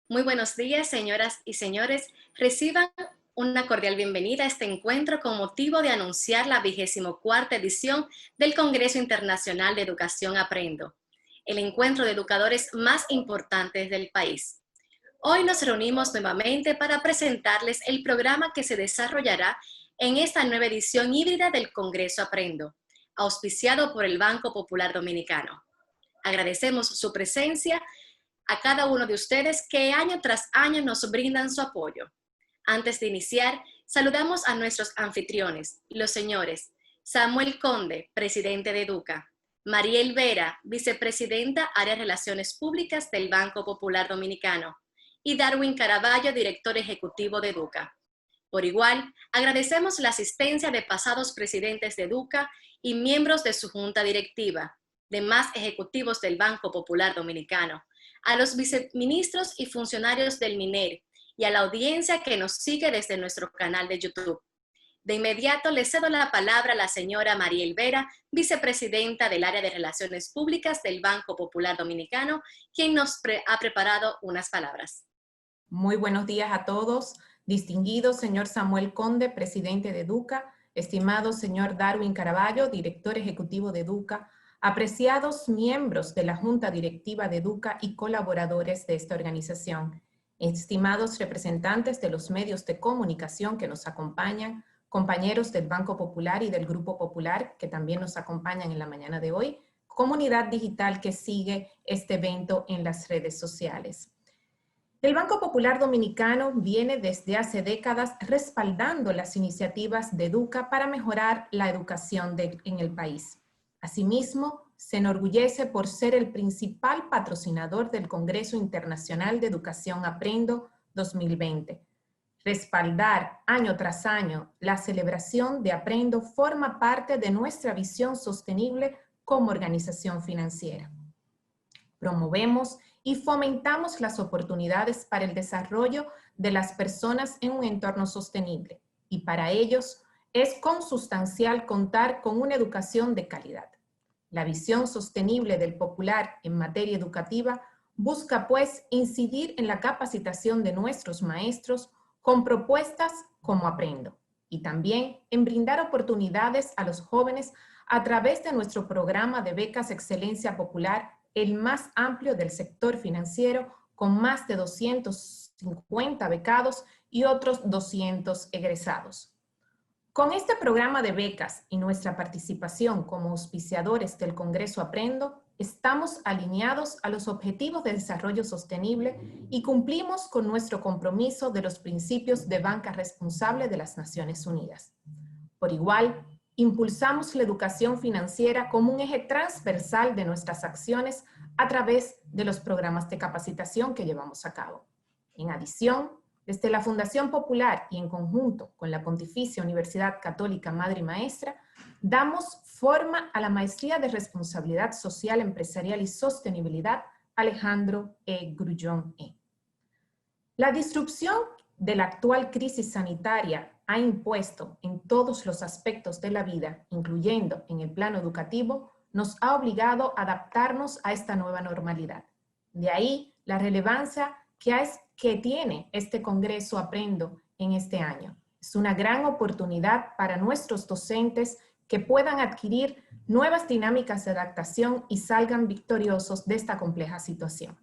Muy buenos días, señoras y señores. Reciban una cordial bienvenida a este encuentro con motivo de anunciar la 24ª edición del Congreso Internacional de Educación Aprendo, el encuentro de educadores más importantes del país. Hoy nos reunimos nuevamente para presentarles el programa que se desarrollará en esta nueva edición híbrida del Congreso Aprendo, auspiciado por el Banco Popular Dominicano. Agradecemos su presencia a cada uno de ustedes que año tras año nos brindan su apoyo. Antes de iniciar, saludamos a nuestros anfitriones, los señores Samuel Conde, presidente de Educa; Mariel Vera, vicepresidenta Área de Relaciones Públicas del Banco Popular Dominicano; y Darwin Caraballo, director ejecutivo de Educa. Por igual, agradecemos la asistencia de pasados presidentes de Educa y miembros de su junta directiva, demás ejecutivos del Banco Popular Dominicano, a los viceministros y funcionarios del MINER y a la audiencia que nos sigue desde nuestro canal de YouTube. De inmediato le cedo la palabra a la señora Mariel Vera, vicepresidenta del Área de Relaciones Públicas del Banco Popular Dominicano, quien nos ha preparado unas palabras. Muy buenos días a todos, distinguido señor Samuel Conde, presidente de Educa, estimado señor Darwin Caraballo, director ejecutivo de Educa, apreciados miembros de la Junta Directiva de Educa y colaboradores de esta organización, estimados representantes de los medios de comunicación que nos acompañan, compañeros del Banco Popular y del Grupo Popular que también nos acompañan en la mañana de hoy, comunidad digital que sigue este evento en las redes sociales. El Banco Popular Dominicano viene desde hace décadas respaldando las iniciativas de Educa para mejorar la educación en el país. Asimismo, se enorgullece por ser el principal patrocinador del Congreso Internacional de Educación Aprendo 2020. Respaldar año tras año la celebración de Aprendo forma parte de nuestra visión sostenible como organización financiera. Promovemos y fomentamos las oportunidades para el desarrollo de las personas en un entorno sostenible, y para ellos es consustancial contar con una educación de calidad. La visión sostenible del Popular en materia educativa busca, pues, incidir en la capacitación de nuestros maestros con propuestas como Aprendo, y también en brindar oportunidades a los jóvenes a través de nuestro programa de becas Excelencia Popular, el más amplio del sector financiero, con más de 250 becados y otros 200 egresados. Con este programa de becas y nuestra participación como auspiciadores del Congreso Aprendo, estamos alineados a los Objetivos de Desarrollo Sostenible y cumplimos con nuestro compromiso de los principios de banca responsable de las Naciones Unidas. Por igual, impulsamos la educación financiera como un eje transversal de nuestras acciones a través de los programas de capacitación que llevamos a cabo. En adición, desde la Fundación Popular y en conjunto con la Pontificia Universidad Católica Madre y Maestra, damos forma a la Maestría de Responsabilidad Social, Empresarial y Sostenibilidad Alejandro E. Grullón E. La disrupción de la actual crisis sanitaria ha impuesto en todos los aspectos de la vida, incluyendo en el plano educativo, nos ha obligado a adaptarnos a esta nueva normalidad. De ahí la relevancia que tiene este Congreso Aprendo en este año. Es una gran oportunidad para nuestros docentes que puedan adquirir nuevas dinámicas de adaptación y salgan victoriosos de esta compleja situación.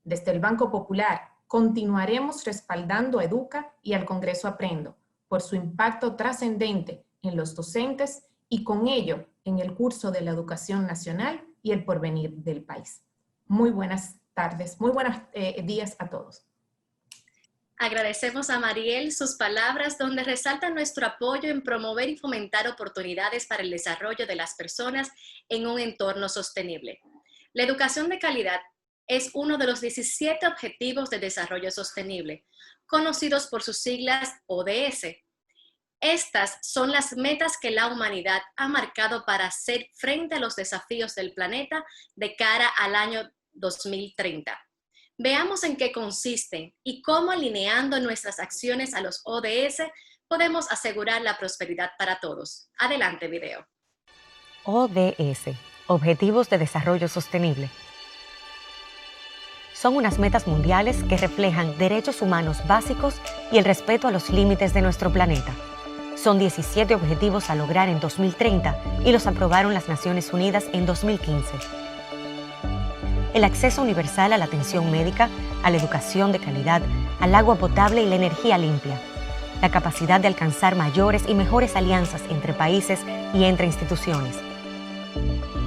Desde el Banco Popular, continuaremos respaldando a Educa y al Congreso Aprendo por su impacto trascendente en los docentes y con ello en el curso de la educación nacional y el porvenir del país. Muy buenas tardes, muy buenos días a todos. Agradecemos a Mariel sus palabras donde resalta nuestro apoyo en promover y fomentar oportunidades para el desarrollo de las personas en un entorno sostenible. La educación de calidad es uno de los 17 Objetivos de Desarrollo Sostenible, conocidos por sus siglas ODS. Estas son las metas que la humanidad ha marcado para hacer frente a los desafíos del planeta de cara al año 2030. Veamos en qué consisten y cómo, alineando nuestras acciones a los ODS, podemos asegurar la prosperidad para todos. Adelante, video. ODS, Objetivos de Desarrollo Sostenible. son unas metas mundiales que reflejan derechos humanos básicos y el respeto a los límites de nuestro planeta. Son 17 objetivos a lograr en 2030 y los aprobaron las Naciones Unidas en 2015. El acceso universal a la atención médica, a la educación de calidad, al agua potable y la energía limpia. La capacidad de alcanzar mayores y mejores alianzas entre países y entre instituciones.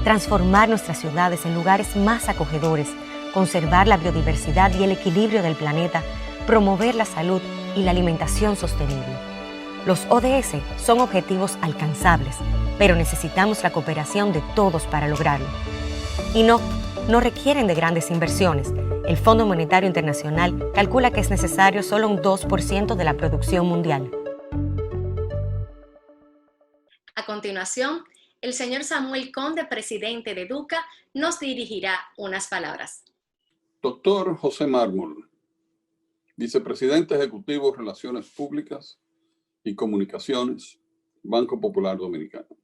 Transformar nuestras ciudades en lugares más acogedores, conservar la biodiversidad y el equilibrio del planeta, promover la salud y la alimentación sostenible. Los ODS son objetivos alcanzables, pero necesitamos la cooperación de todos para lograrlo. Y no requieren de grandes inversiones. El Fondo Monetario Internacional calcula que es necesario solo un 2% de la producción mundial. A continuación, el señor Samuel Conde, presidente de Educa, nos dirigirá unas palabras. Doctor José Mármol, vicepresidente ejecutivo de Relaciones Públicas y Comunicaciones, Banco Popular Dominicano.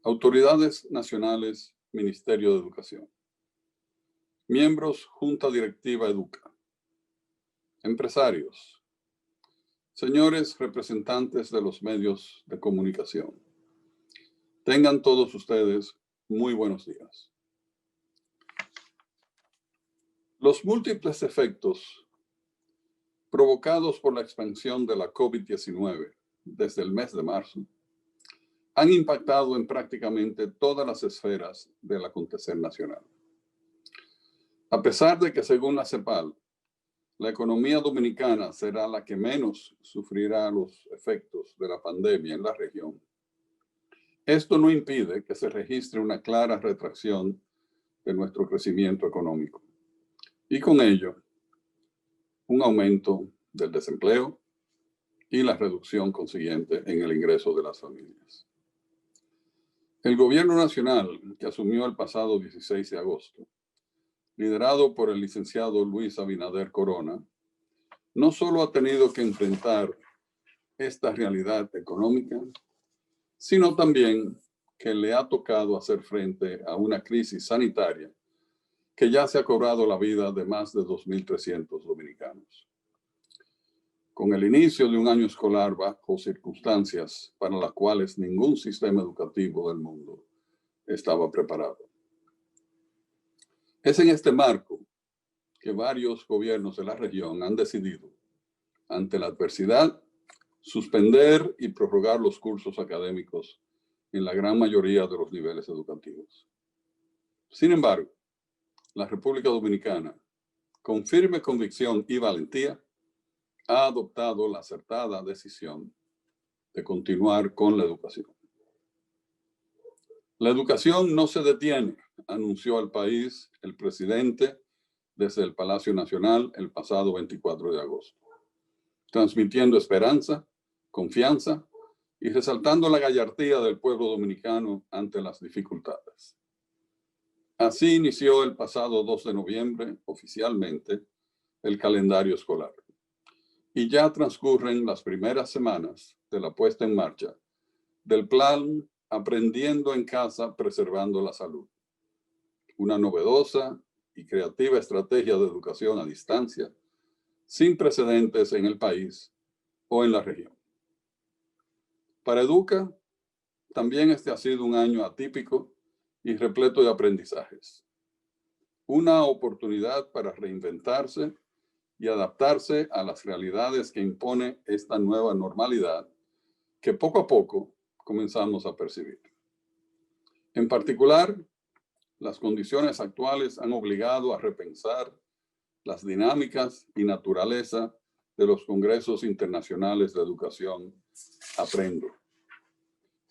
Autoridades nacionales, Ministerio de Educación. Miembros, Junta Directiva Educa. Empresarios. Señores representantes de los medios de comunicación. Tengan todos ustedes muy buenos días. Los múltiples efectos provocados por la expansión de la COVID-19 desde el mes de marzo han impactado en prácticamente todas las esferas del acontecer nacional. A pesar de que, según la CEPAL, la economía dominicana será la que menos sufrirá los efectos de la pandemia en la región, esto no impide que se registre una clara retracción de nuestro crecimiento económico y con ello un aumento del desempleo y la reducción consiguiente en el ingreso de las familias. El gobierno nacional, que asumió el pasado 16 de agosto, liderado por el licenciado Luis Abinader Corona, no solo ha tenido que enfrentar esta realidad económica, sino también que le ha tocado hacer frente a una crisis sanitaria que ya se ha cobrado la vida de más de 2.300 dominicanos. Con el inicio de un año escolar bajo circunstancias para las cuales ningún sistema educativo del mundo estaba preparado. Es en este marco que varios gobiernos de la región han decidido, ante la adversidad, suspender y prorrogar los cursos académicos en la gran mayoría de los niveles educativos. Sin embargo, la República Dominicana, con firme convicción y valentía, ha adoptado la acertada decisión de continuar con la educación. La educación no se detiene, anunció al país el presidente desde el Palacio Nacional el pasado 24 de agosto, transmitiendo esperanza, confianza y resaltando la gallardía del pueblo dominicano ante las dificultades. Así inició el pasado 2 de noviembre oficialmente el calendario escolar. Y ya transcurren las primeras semanas de la puesta en marcha del plan Aprendiendo en Casa, Preservando la Salud. Una novedosa y creativa estrategia de educación a distancia, sin precedentes en el país o en la región. Para Educa, también este ha sido un año atípico y repleto de aprendizajes. Una oportunidad para reinventarse y adaptarse a las realidades que impone esta nueva normalidad que poco a poco comenzamos a percibir. En particular, las condiciones actuales han obligado a repensar las dinámicas y naturaleza de los congresos internacionales de educación Aprendo.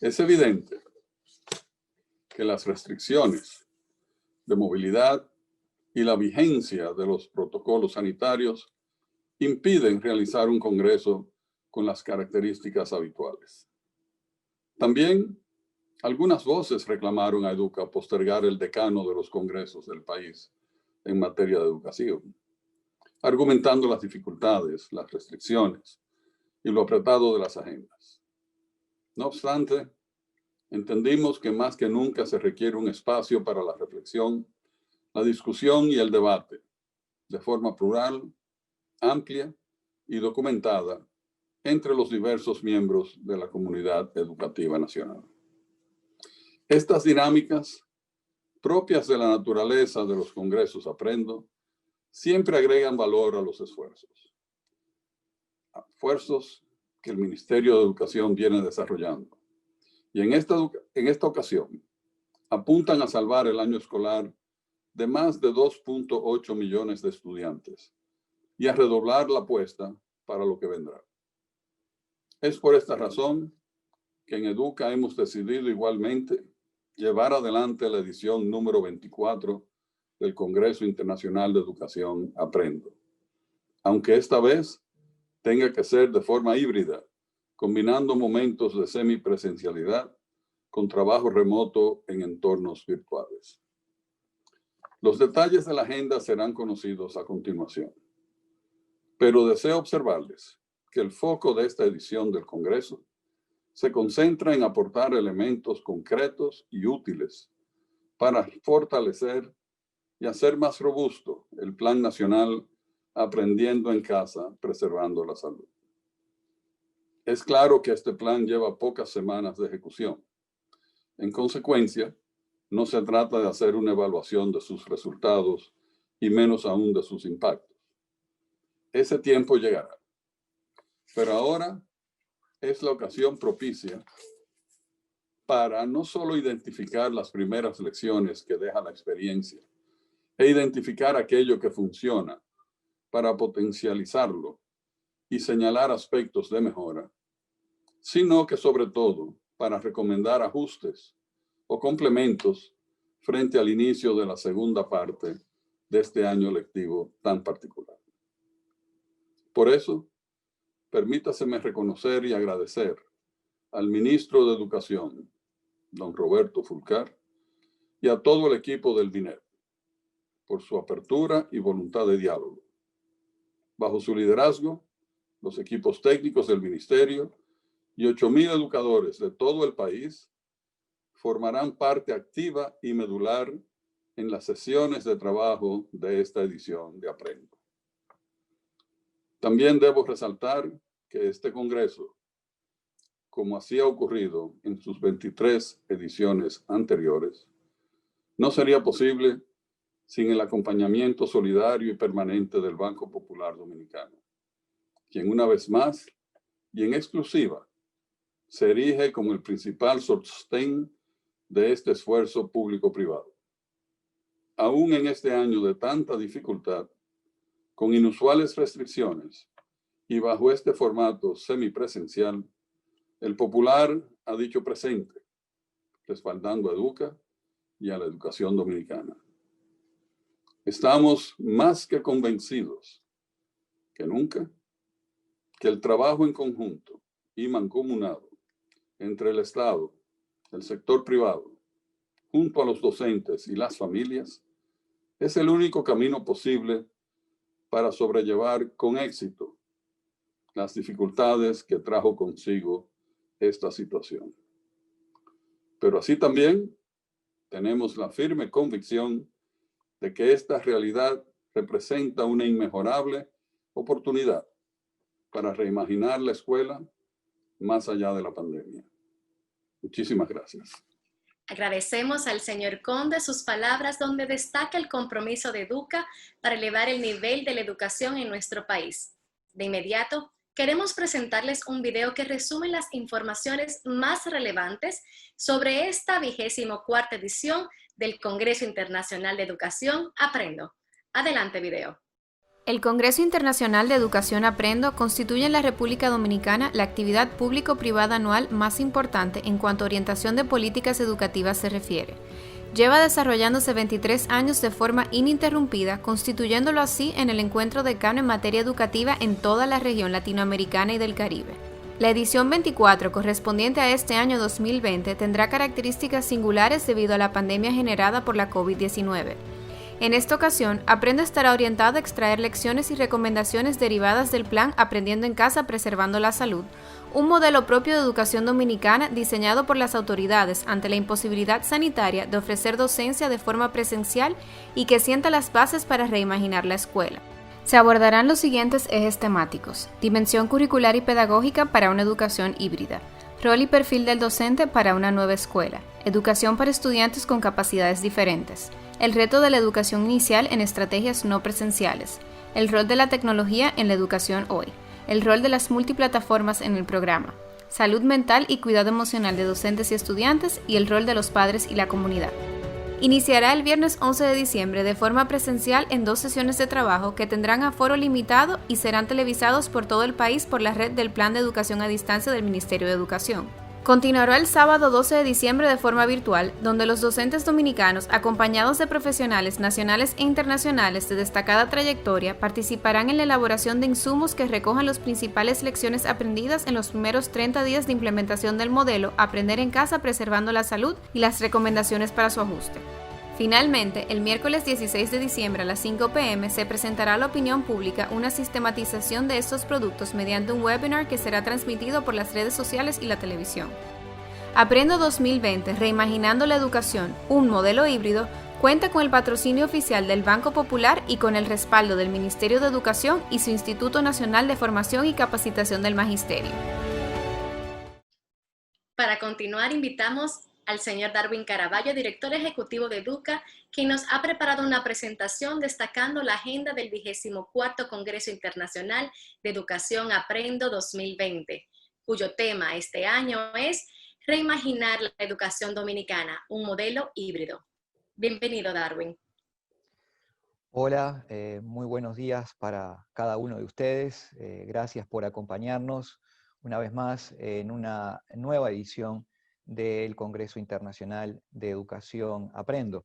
Es evidente que las restricciones de movilidad y la vigencia de los protocolos sanitarios impiden realizar un congreso con las características habituales. También algunas voces reclamaron a Educa postergar el decano de los congresos del país en materia de educación, argumentando las dificultades, las restricciones y lo apretado de las agendas. No obstante, entendimos que más que nunca se requiere un espacio para la reflexión, la discusión y el debate de forma plural, amplia y documentada entre los diversos miembros de la comunidad educativa nacional. Estas dinámicas, propias de la naturaleza de los congresos Aprendo, siempre agregan valor a los esfuerzos que el Ministerio de Educación viene desarrollando. Y en esta ocasión, apuntan a salvar el año escolar de más de 2.8 millones de estudiantes y a redoblar la apuesta para lo que vendrá. Es por esta razón que en Educa hemos decidido igualmente llevar adelante la edición número 24 del Congreso Internacional de Educación Aprendo, aunque esta vez tenga que ser de forma híbrida, combinando momentos de semipresencialidad con trabajo remoto en entornos virtuales. Los detalles de la agenda serán conocidos a continuación, pero deseo observarles que el foco de esta edición del Congreso se concentra en aportar elementos concretos y útiles para fortalecer y hacer más robusto el Plan Nacional Aprendiendo en Casa, Preservando la Salud. Es claro que este plan lleva pocas semanas de ejecución. En consecuencia, no se trata de hacer una evaluación de sus resultados y menos aún de sus impactos. Ese tiempo llegará. Pero ahora es la ocasión propicia para no solo identificar las primeras lecciones que deja la experiencia e identificar aquello que funciona para potencializarlo y señalar aspectos de mejora, sino que sobre todo para recomendar ajustes o complementos frente al inicio de la segunda parte de este año lectivo tan particular. Por eso, permítaseme reconocer y agradecer al ministro de Educación, don Roberto Fulcar, y a todo el equipo del MINED por su apertura y voluntad de diálogo. Bajo su liderazgo, los equipos técnicos del ministerio y 8,000 educadores de todo el país formarán parte activa y medular en las sesiones de trabajo de esta edición de Aprendo. También debo resaltar que este Congreso, como así ha ocurrido en sus 23 ediciones anteriores, no sería posible sin el acompañamiento solidario y permanente del Banco Popular Dominicano, quien una vez más y en exclusiva se erige como el principal sostén de este esfuerzo público-privado. Aún en este año de tanta dificultad, con inusuales restricciones y bajo este formato semipresencial, el Popular ha dicho presente, respaldando a Educa y a la educación dominicana. Estamos más que convencidos que nunca que el trabajo en conjunto y mancomunado entre el Estado, el sector privado, junto a los docentes y las familias, es el único camino posible para sobrellevar con éxito las dificultades que trajo consigo esta situación. Pero así también tenemos la firme convicción de que esta realidad representa una inmejorable oportunidad para reimaginar la escuela más allá de la pandemia. Muchísimas gracias. Agradecemos al señor Conde sus palabras donde destaca el compromiso de Educa para elevar el nivel de la educación en nuestro país. De inmediato, queremos presentarles un video que resume las informaciones más relevantes sobre esta 24ª edición del Congreso Internacional de Educación Aprendo. Adelante, video. El Congreso Internacional de Educación Aprendo constituye en la República Dominicana la actividad público-privada anual más importante en cuanto a orientación de políticas educativas se refiere. Lleva desarrollándose 23 años de forma ininterrumpida, constituyéndolo así en el encuentro decano en materia educativa en toda la región latinoamericana y del Caribe. La edición 24, correspondiente a este año 2020, tendrá características singulares debido a la pandemia generada por la COVID-19. En esta ocasión, Aprendo estará orientado a extraer lecciones y recomendaciones derivadas del plan Aprendiendo en Casa Preservando la Salud, un modelo propio de educación dominicana diseñado por las autoridades ante la imposibilidad sanitaria de ofrecer docencia de forma presencial y que sienta las bases para reimaginar la escuela. Se abordarán los siguientes ejes temáticos: dimensión curricular y pedagógica para una educación híbrida, rol y perfil del docente para una nueva escuela, educación para estudiantes con capacidades diferentes, el reto de la educación inicial en estrategias no presenciales, el rol de la tecnología en la educación hoy, el rol de las multiplataformas en el programa, salud mental y cuidado emocional de docentes y estudiantes y el rol de los padres y la comunidad. Iniciará el viernes 11 de diciembre de forma presencial en 2 sesiones de trabajo que tendrán aforo limitado y serán televisados por todo el país por la red del Plan de Educación a Distancia del Ministerio de Educación. Continuará el sábado 12 de diciembre de forma virtual, donde los docentes dominicanos, acompañados de profesionales nacionales e internacionales de destacada trayectoria, participarán en la elaboración de insumos que recojan las principales lecciones aprendidas en los primeros 30 días de implementación del modelo Aprender en Casa Preservando la Salud y las recomendaciones para su ajuste. Finalmente, el miércoles 16 de diciembre a las 5 p.m. se presentará a la opinión pública una sistematización de estos productos mediante un webinar que será transmitido por las redes sociales y la televisión. Aprendo 2020, Reimaginando la Educación, un modelo híbrido, cuenta con el patrocinio oficial del Banco Popular y con el respaldo del Ministerio de Educación y su Instituto Nacional de Formación y Capacitación del Magisterio. Para continuar, invitamos al señor Darwin Caraballo, director ejecutivo de Educa, quien nos ha preparado una presentación destacando la agenda del 24º Congreso Internacional de Educación Aprendo 2020, cuyo tema este año es Reimaginar la Educación Dominicana, un modelo híbrido. Bienvenido, Darwin. Hola, muy buenos días para cada uno de ustedes. Gracias por acompañarnos una vez más en una nueva edición del Congreso Internacional de Educación Aprendo.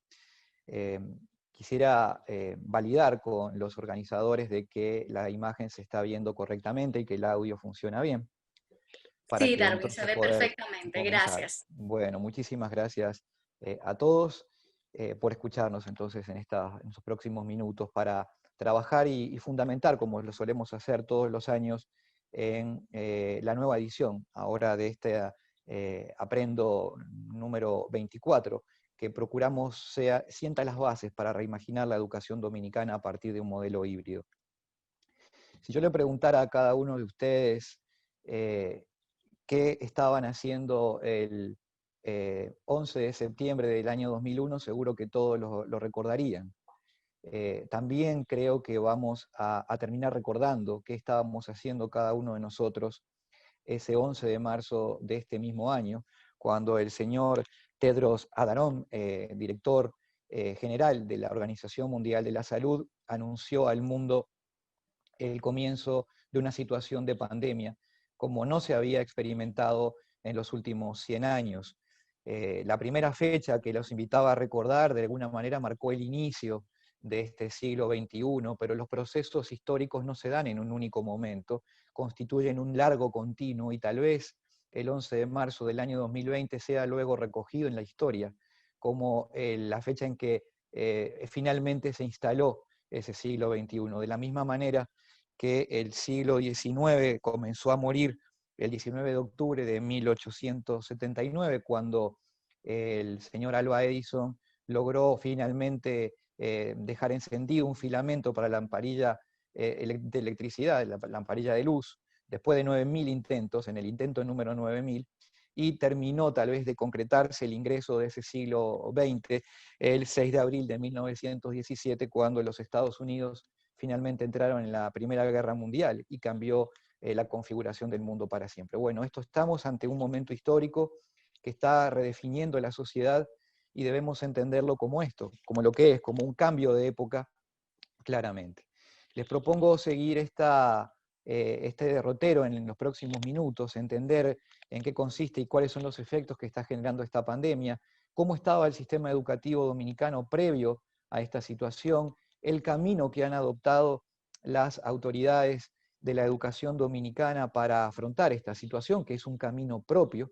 Quisiera validar con los organizadores de que la imagen se está viendo correctamente y que el audio funciona bien. Sí, Darwin, se ve perfectamente. Comenzar. Gracias. Bueno, muchísimas gracias a todos por escucharnos entonces en estos próximos minutos para trabajar y fundamentar, como lo solemos hacer todos los años, en la nueva edición ahora de este Aprendo número 24, que procuramos sienta las bases para reimaginar la educación dominicana a partir de un modelo híbrido. Si yo le preguntara a cada uno de ustedes qué estaban haciendo el 11 de septiembre del año 2001, seguro que todos lo recordarían. También creo que vamos a terminar recordando qué estábamos haciendo cada uno de nosotros ese 11 de marzo de este mismo año, cuando el señor Tedros Adhanom, director general de la Organización Mundial de la Salud, anunció al mundo el comienzo de una situación de pandemia como no se había experimentado en los últimos 100 años. La primera fecha que los invitaba a recordar de alguna manera marcó el inicio de este siglo XXI, pero los procesos históricos no se dan en un único momento, constituyen un largo continuo y tal vez el 11 de marzo del año 2020 sea luego recogido en la historia como la fecha en que finalmente se instaló ese siglo XXI. De la misma manera que el siglo XIX comenzó a morir el 19 de octubre de 1879, cuando el señor Alva Edison logró finalmente dejar encendido un filamento para la lamparilla de electricidad, la lamparilla de luz, después de 9.000 intentos, en el intento número 9.000, y terminó tal vez de concretarse el ingreso de ese siglo XX el 6 de abril de 1917, cuando los Estados Unidos finalmente entraron en la Primera Guerra Mundial y cambió la configuración del mundo para siempre. Bueno, estamos ante un momento histórico que está redefiniendo la sociedad y debemos entenderlo como esto, como lo que es, como un cambio de época, claramente. Les propongo seguir este derrotero en los próximos minutos, entender en qué consiste y cuáles son los efectos que está generando esta pandemia, cómo estaba el sistema educativo dominicano previo a esta situación, el camino que han adoptado las autoridades de la educación dominicana para afrontar esta situación, que es un camino propio.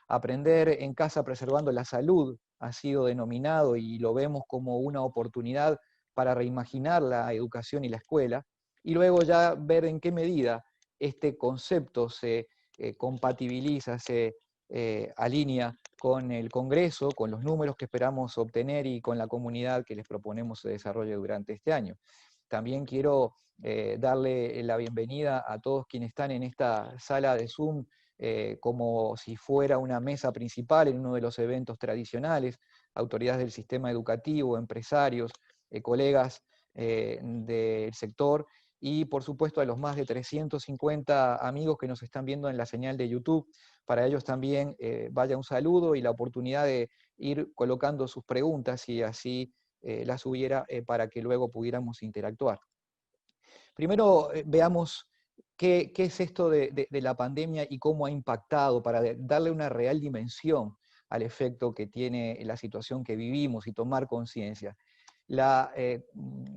Aprender en casa preservando la salud ha sido denominado y lo vemos como una oportunidad para reimaginar la educación y la escuela, y luego ya ver en qué medida este concepto se compatibiliza, se alinea con el Congreso, con los números que esperamos obtener y con la comunidad que les proponemos se desarrolle durante este año. También quiero darle la bienvenida a todos quienes están en esta sala de Zoom como si fuera una mesa principal en uno de los eventos tradicionales, autoridades del sistema educativo, empresarios, colegas del sector, y por supuesto a los más de 350 amigos que nos están viendo en la señal de YouTube. Para ellos también vaya un saludo y la oportunidad de ir colocando sus preguntas si así las hubiera para que luego pudiéramos interactuar. Primero veamos qué es esto de la pandemia y cómo ha impactado para darle una real dimensión al efecto que tiene la situación que vivimos y tomar conciencia. La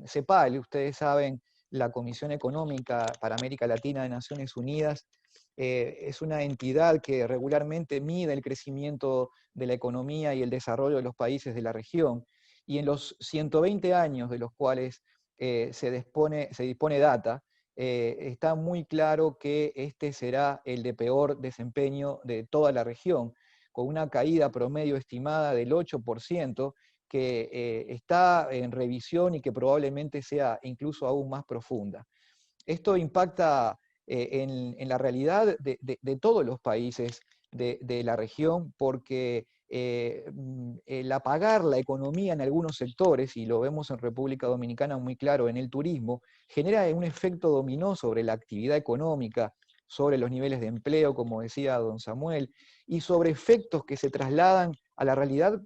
CEPAL, ustedes saben, la Comisión Económica para América Latina de Naciones Unidas, es una entidad que regularmente mide el crecimiento de la economía y el desarrollo de los países de la región, y en los 120 años de los cuales se dispone data, está muy claro que este será el de peor desempeño de toda la región, con una caída promedio estimada del 8%, que está en revisión y que probablemente sea incluso aún más profunda. Esto impacta en la realidad de todos los países de la región, porque el apagar la economía en algunos sectores, y lo vemos en República Dominicana muy claro en el turismo, genera un efecto dominó sobre la actividad económica, sobre los niveles de empleo, como decía don Samuel, y sobre efectos que se trasladan a la realidad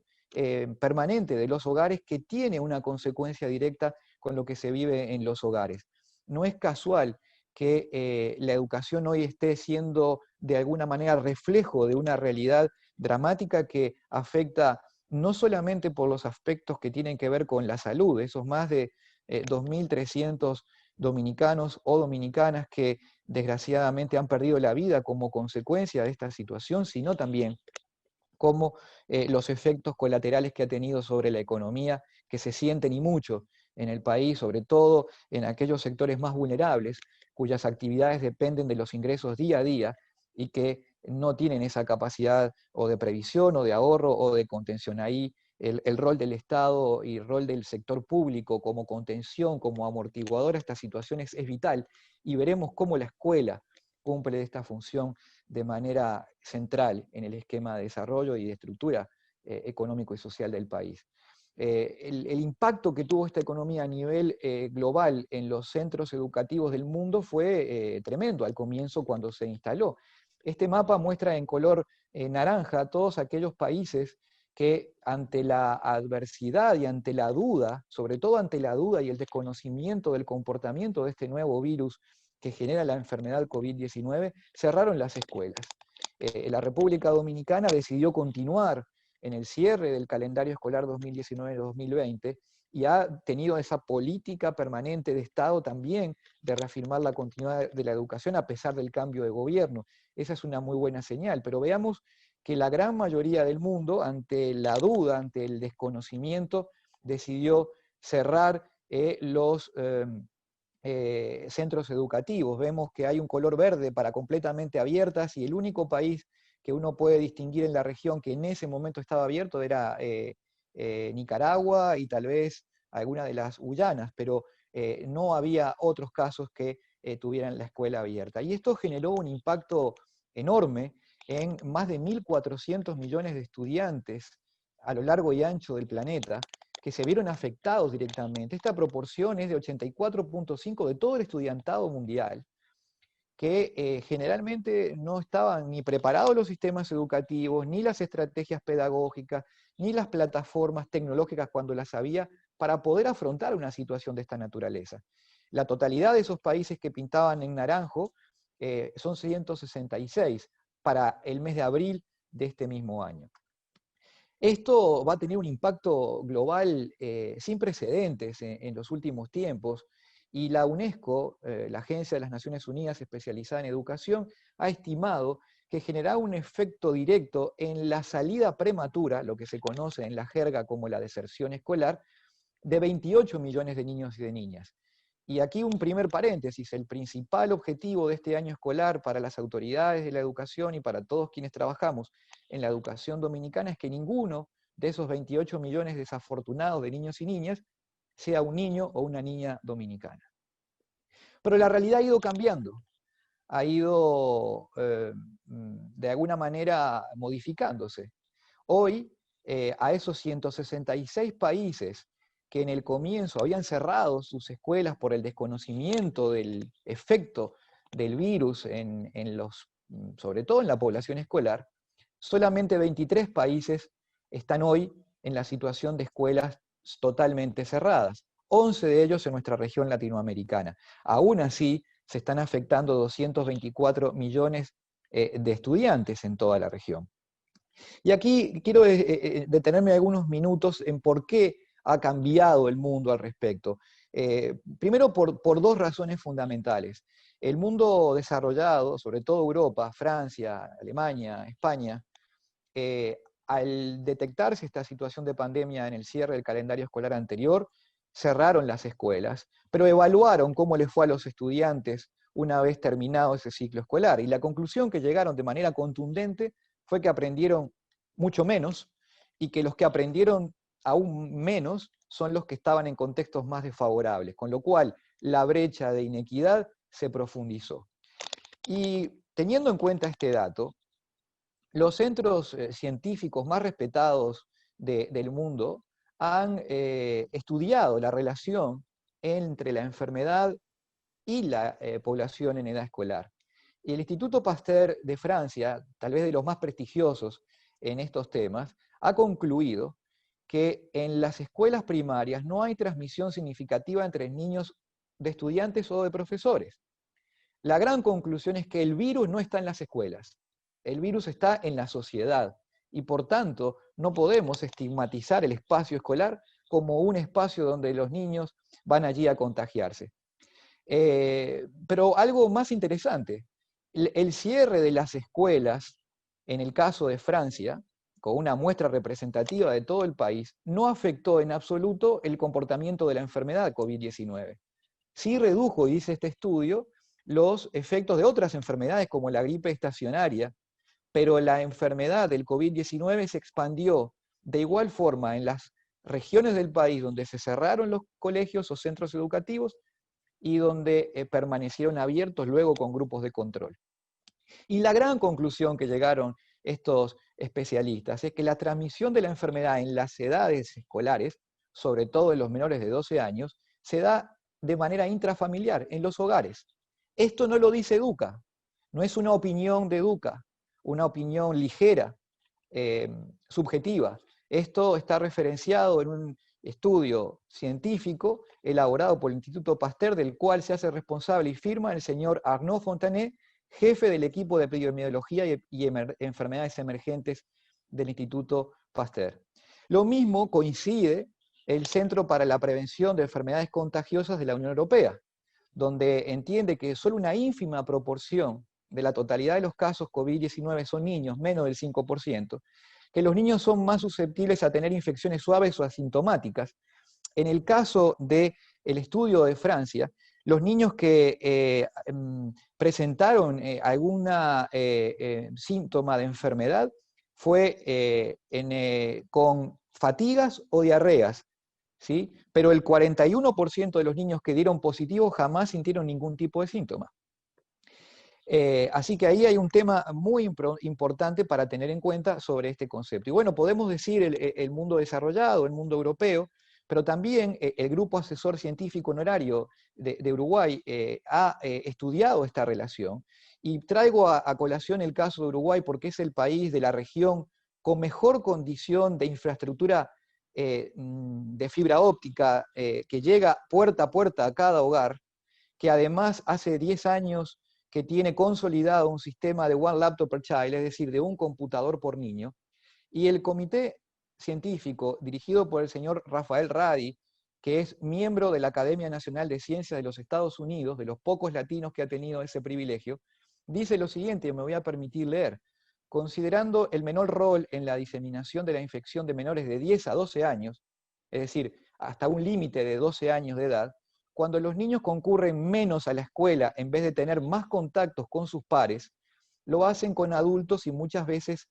permanente de los hogares, que tiene una consecuencia directa con lo que se vive en los hogares. No es casual que la educación hoy esté siendo de alguna manera reflejo de una realidad dramática que afecta no solamente por los aspectos que tienen que ver con la salud, esos más de 2.300 dominicanos o dominicanas que desgraciadamente han perdido la vida como consecuencia de esta situación, sino también como los efectos colaterales que ha tenido sobre la economía, que se sienten y mucho en el país, sobre todo en aquellos sectores más vulnerables, cuyas actividades dependen de los ingresos día a día y que no tienen esa capacidad o de previsión o de ahorro o de contención. Ahí el rol del Estado y el rol del sector público como contención, como amortiguador a estas situaciones es vital, y veremos cómo la escuela cumple esta función de manera central en el esquema de desarrollo y de estructura económico y social del país. El impacto que tuvo esta economía a nivel global en los centros educativos del mundo fue tremendo al comienzo cuando se instaló. Este mapa muestra en color naranja todos aquellos países que ante la adversidad y ante la duda, sobre todo ante la duda y el desconocimiento del comportamiento de este nuevo virus que genera la enfermedad COVID-19, cerraron las escuelas. La República Dominicana decidió continuar en el cierre del calendario escolar 2019-2020 y ha tenido esa política permanente de Estado también de reafirmar la continuidad de la educación a pesar del cambio de gobierno. Esa es una muy buena señal, pero veamos que la gran mayoría del mundo, ante la duda, ante el desconocimiento, decidió cerrar los centros educativos. Vemos que hay un color verde para completamente abiertas, y el único país que uno puede distinguir en la región que en ese momento estaba abierto era Nicaragua y tal vez alguna de las Guyanas, pero no había otros casos que tuvieran la escuela abierta. Y esto generó un impacto enorme en más de 1.400 millones de estudiantes a lo largo y ancho del planeta, que se vieron afectados directamente. Esta proporción es de 84.5 de todo el estudiantado mundial, que generalmente no estaban ni preparados los sistemas educativos, ni las estrategias pedagógicas, ni las plataformas tecnológicas cuando las había, para poder afrontar una situación de esta naturaleza. La totalidad de esos países que pintaban en naranjo son 166 para el mes de abril de este mismo año. Esto va a tener un impacto global sin precedentes en los últimos tiempos, y la UNESCO, la Agencia de las Naciones Unidas especializada en educación, ha estimado que generará un efecto directo en la salida prematura, lo que se conoce en la jerga como la deserción escolar, de 28 millones de niños y de niñas. Y aquí un primer paréntesis: el principal objetivo de este año escolar para las autoridades de la educación y para todos quienes trabajamos en la educación dominicana es que ninguno de esos 28 millones desafortunados de niños y niñas sea un niño o una niña dominicana. Pero la realidad ha ido cambiando, ha ido de alguna manera modificándose. Hoy, a esos 166 países que en el comienzo habían cerrado sus escuelas por el desconocimiento del efecto del virus sobre todo en la población escolar, solamente 23 países están hoy en la situación de escuelas totalmente cerradas, 11 de ellos en nuestra región latinoamericana. Aún así, se están afectando 224 millones de estudiantes en toda la región. Y aquí quiero detenerme algunos minutos en por qué ha cambiado el mundo al respecto. Primero, por dos razones fundamentales. El mundo desarrollado, sobre todo Europa, Francia, Alemania, España, al detectarse esta situación de pandemia en el cierre del calendario escolar anterior, cerraron las escuelas, pero evaluaron cómo les fue a los estudiantes una vez terminado ese ciclo escolar. Y la conclusión que llegaron de manera contundente fue que aprendieron mucho menos, y que los que aprendieron aún menos son los que estaban en contextos más desfavorables, con lo cual la brecha de inequidad se profundizó. Y teniendo en cuenta este dato, los centros científicos más respetados del mundo han estudiado la relación entre la enfermedad y la población en edad escolar. Y el Instituto Pasteur de Francia, tal vez de los más prestigiosos en estos temas, ha concluido que en las escuelas primarias no hay transmisión significativa entre niños de estudiantes o de profesores. La gran conclusión es que el virus no está en las escuelas, el virus está en la sociedad, y por tanto no podemos estigmatizar el espacio escolar como un espacio donde los niños van allí a contagiarse. Pero algo más interesante, el cierre de las escuelas, en el caso de Francia, con una muestra representativa de todo el país, no afectó en absoluto el comportamiento de la enfermedad COVID-19. Sí redujo, dice este estudio, los efectos de otras enfermedades como la gripe estacionaria, pero la enfermedad del COVID-19 se expandió de igual forma en las regiones del país donde se cerraron los colegios o centros educativos y donde permanecieron abiertos luego con grupos de control. Y la gran conclusión que llegaron estos especialistas es que la transmisión de la enfermedad en las edades escolares, sobre todo en los menores de 12 años, se da de manera intrafamiliar, en los hogares. Esto no lo dice Educa, no es una opinión de Educa, una opinión ligera, subjetiva. Esto está referenciado en un estudio científico elaborado por el Instituto Pasteur, del cual se hace responsable y firma el señor Arnaud Fontanet, jefe del equipo de epidemiología y enfermedades emergentes del Instituto Pasteur. Lo mismo coincide el Centro para la Prevención de Enfermedades Contagiosas de la Unión Europea, donde entiende que solo una ínfima proporción de la totalidad de los casos COVID-19 son niños, menos del 5%, que los niños son más susceptibles a tener infecciones suaves o asintomáticas. En el caso del estudio de Francia, los niños que presentaron algún síntoma de enfermedad fue con fatigas o diarreas, ¿sí? Pero el 41% de los niños que dieron positivo jamás sintieron ningún tipo de síntoma. Así que ahí hay un tema muy importante para tener en cuenta sobre este concepto. Y bueno, podemos decir el mundo desarrollado, el mundo europeo, pero también el Grupo Asesor Científico Honorario de Uruguay ha estudiado esta relación. Y traigo a colación el caso de Uruguay porque es el país de la región con mejor condición de infraestructura de fibra óptica que llega puerta a puerta a cada hogar, que además hace 10 años que tiene consolidado un sistema de One Laptop per Child, es decir, de un computador por niño, y el comité científico dirigido por el señor Rafael Radi, que es miembro de la Academia Nacional de Ciencias de los Estados Unidos, de los pocos latinos que ha tenido ese privilegio, dice lo siguiente, y me voy a permitir leer: considerando el menor rol en la diseminación de la infección de menores de 10 a 12 años, es decir, hasta un límite de 12 años de edad, cuando los niños concurren menos a la escuela en vez de tener más contactos con sus pares, lo hacen con adultos y muchas veces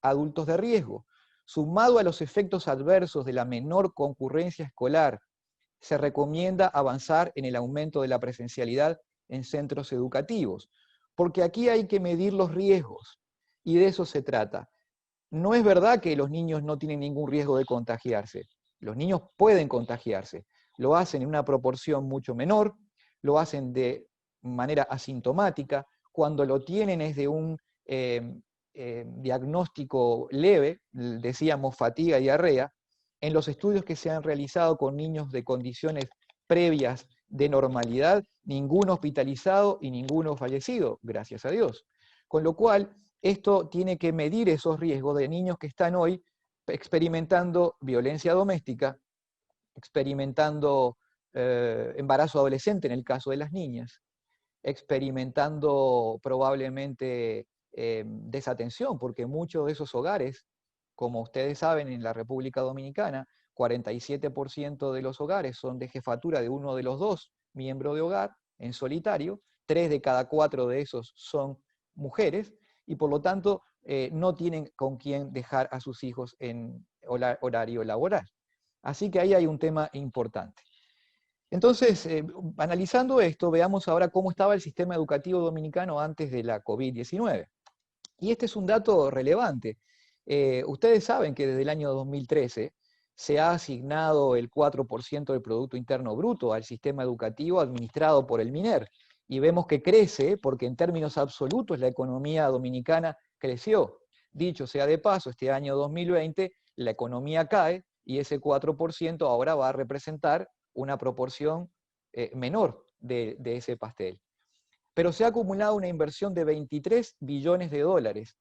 adultos de riesgo. Sumado a los efectos adversos de la menor concurrencia escolar, se recomienda avanzar en el aumento de la presencialidad en centros educativos, porque aquí hay que medir los riesgos, y de eso se trata. No es verdad que los niños no tienen ningún riesgo de contagiarse. Los niños pueden contagiarse. Lo hacen en una proporción mucho menor, lo hacen de manera asintomática. Cuando lo tienen es de un diagnóstico leve, decíamos fatiga y diarrea. En los estudios que se han realizado con niños de condiciones previas de normalidad, ninguno hospitalizado y ninguno fallecido, gracias a Dios. Con lo cual, esto tiene que medir esos riesgos de niños que están hoy experimentando violencia doméstica, experimentando embarazo adolescente en el caso de las niñas, experimentando probablemente desatención, porque muchos de esos hogares, como ustedes saben, en la República Dominicana, 47% de los hogares son de jefatura de uno de los dos miembros de hogar en solitario, 3 de cada 4 de esos son mujeres, y por lo tanto no tienen con quién dejar a sus hijos en horario laboral. Así que ahí hay un tema importante. Entonces, analizando esto, veamos ahora cómo estaba el sistema educativo dominicano antes de la COVID-19. Y este es un dato relevante. Ustedes saben que desde el año 2013 se ha asignado el 4% del Producto Interno Bruto al sistema educativo administrado por el MINER. Y vemos que crece porque en términos absolutos la economía dominicana creció. Dicho sea de paso, este año 2020 la economía cae y ese 4% ahora va a representar una proporción menor de ese pastel. Pero se ha acumulado una inversión de 23 billones de dólares,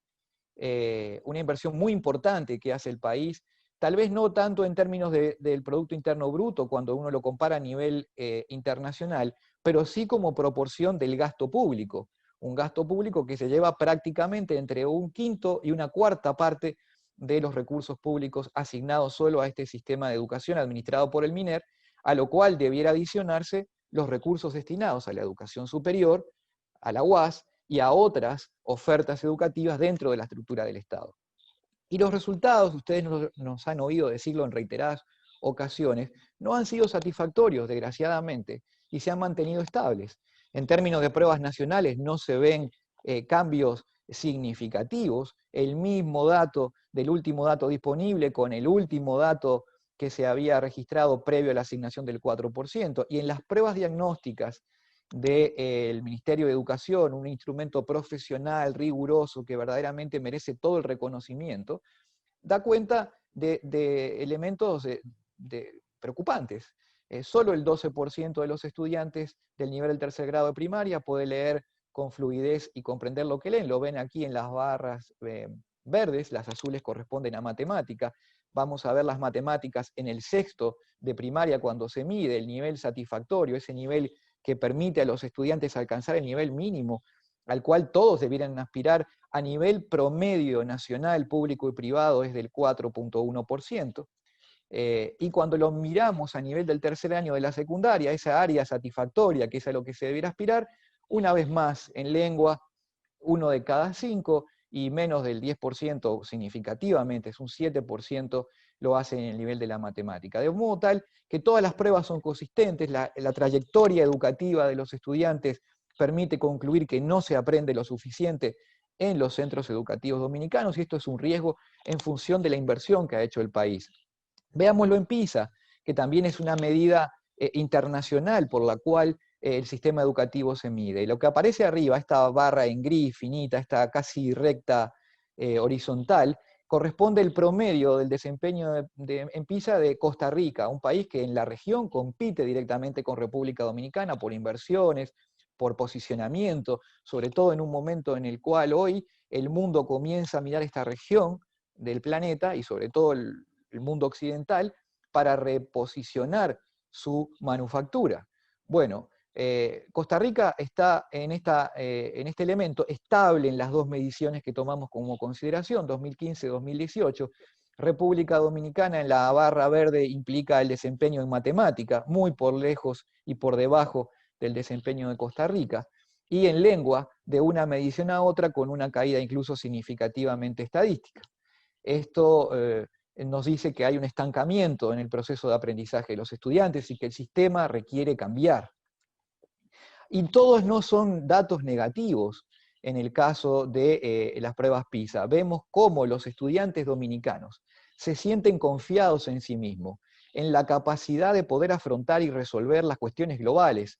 una inversión muy importante que hace el país, tal vez no tanto en términos del Producto Interno Bruto, cuando uno lo compara a nivel internacional, pero sí como proporción del gasto público. Un gasto público que se lleva prácticamente entre un quinto y una cuarta parte de los recursos públicos asignados solo a este sistema de educación administrado por el MINER, a lo cual debiera adicionarse los recursos destinados a la educación superior, a la UAS y a otras ofertas educativas dentro de la estructura del Estado. Y los resultados, ustedes nos han oído decirlo en reiteradas ocasiones, no han sido satisfactorios, desgraciadamente, y se han mantenido estables. En términos de pruebas nacionales no se ven cambios significativos. El mismo dato del último dato disponible con el último dato que se había registrado previo a la asignación del 4%. Y en las pruebas diagnósticas del Ministerio de Educación, un instrumento profesional, riguroso, que verdaderamente merece todo el reconocimiento, da cuenta de elementos preocupantes. Solo el 12% de los estudiantes del nivel del tercer grado de primaria puede leer con fluidez y comprender lo que leen. Lo ven aquí en las barras verdes, las azules corresponden a matemática. Vamos a ver las matemáticas en el sexto de primaria cuando se mide el nivel satisfactorio, ese nivel que permite a los estudiantes alcanzar el nivel mínimo al cual todos debieran aspirar a nivel promedio nacional, público y privado, es del 4.1%. Y cuando lo miramos a nivel del tercer año de la secundaria, esa área satisfactoria, que es a lo que se debiera aspirar, una vez más en lengua, 1 de cada 5, y menos del 10% significativamente, es un 7%, lo hace en el nivel de la matemática. De modo tal que todas las pruebas son consistentes, la trayectoria educativa de los estudiantes permite concluir que no se aprende lo suficiente en los centros educativos dominicanos, y esto es un riesgo en función de la inversión que ha hecho el país. Veámoslo en PISA, que también es una medida internacional por la cual el sistema educativo se mide. Y lo que aparece arriba, esta barra en gris finita, esta casi recta horizontal, corresponde el promedio del desempeño en PISA de Costa Rica, un país que en la región compite directamente con República Dominicana por inversiones, por posicionamiento, sobre todo en un momento en el cual hoy el mundo comienza a mirar esta región del planeta, y sobre todo el mundo occidental, para reposicionar su manufactura. Bueno, Costa Rica está en este elemento estable en las dos mediciones que tomamos como consideración, 2015-2018, República Dominicana en la barra verde implica el desempeño en matemática, muy por lejos y por debajo del desempeño de Costa Rica, y en lengua de una medición a otra con una caída incluso significativamente estadística. Esto nos dice que hay un estancamiento en el proceso de aprendizaje de los estudiantes y que el sistema requiere cambiar. Y todos no son datos negativos en el caso de las pruebas PISA. Vemos cómo los estudiantes dominicanos se sienten confiados en sí mismos, en la capacidad de poder afrontar y resolver las cuestiones globales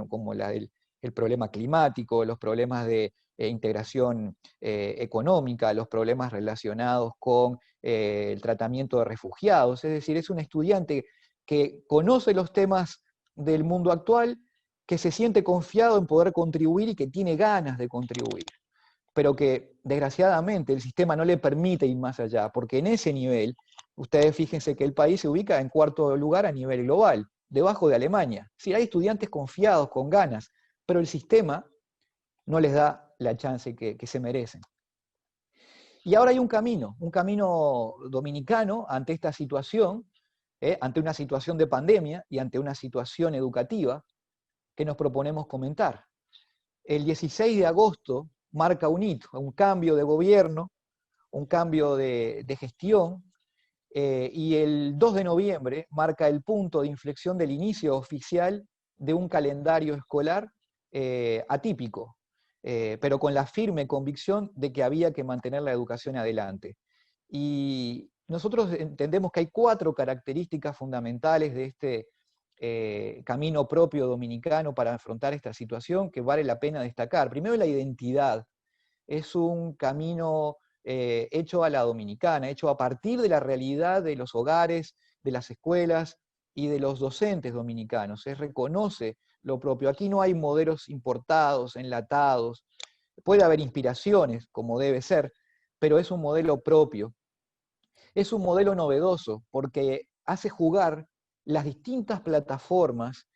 como la del el problema climático, los problemas de integración económica, los problemas relacionados con el tratamiento de refugiados. Es decir, es un estudiante que conoce los temas del mundo actual, que se siente confiado en poder contribuir y que tiene ganas de contribuir, pero que desgraciadamente el sistema no le permite ir más allá, porque en ese nivel, ustedes fíjense que el país se ubica en cuarto lugar a nivel global, debajo de Alemania. Sí, hay estudiantes confiados, con ganas, pero el sistema no les da la chance que se merecen. Y ahora hay un camino dominicano ante esta situación, ante una situación de pandemia y ante una situación educativa que nos proponemos comentar. El 16 de agosto marca un hito, un cambio de gobierno, un cambio de gestión, y el 2 de noviembre marca el punto de inflexión del inicio oficial de un calendario escolar atípico, pero con la firme convicción de que había que mantener la educación adelante. Y nosotros entendemos que hay 4 características fundamentales de este camino propio dominicano para afrontar esta situación que vale la pena destacar. Primero, la identidad. Es un camino hecho a la dominicana, hecho a partir de la realidad de los hogares, de las escuelas y de los docentes dominicanos. Se reconoce lo propio. Aquí no hay modelos importados, enlatados. Puede haber inspiraciones, como debe ser, pero es un modelo propio. Es un modelo novedoso porque hace jugar las distintas plataformas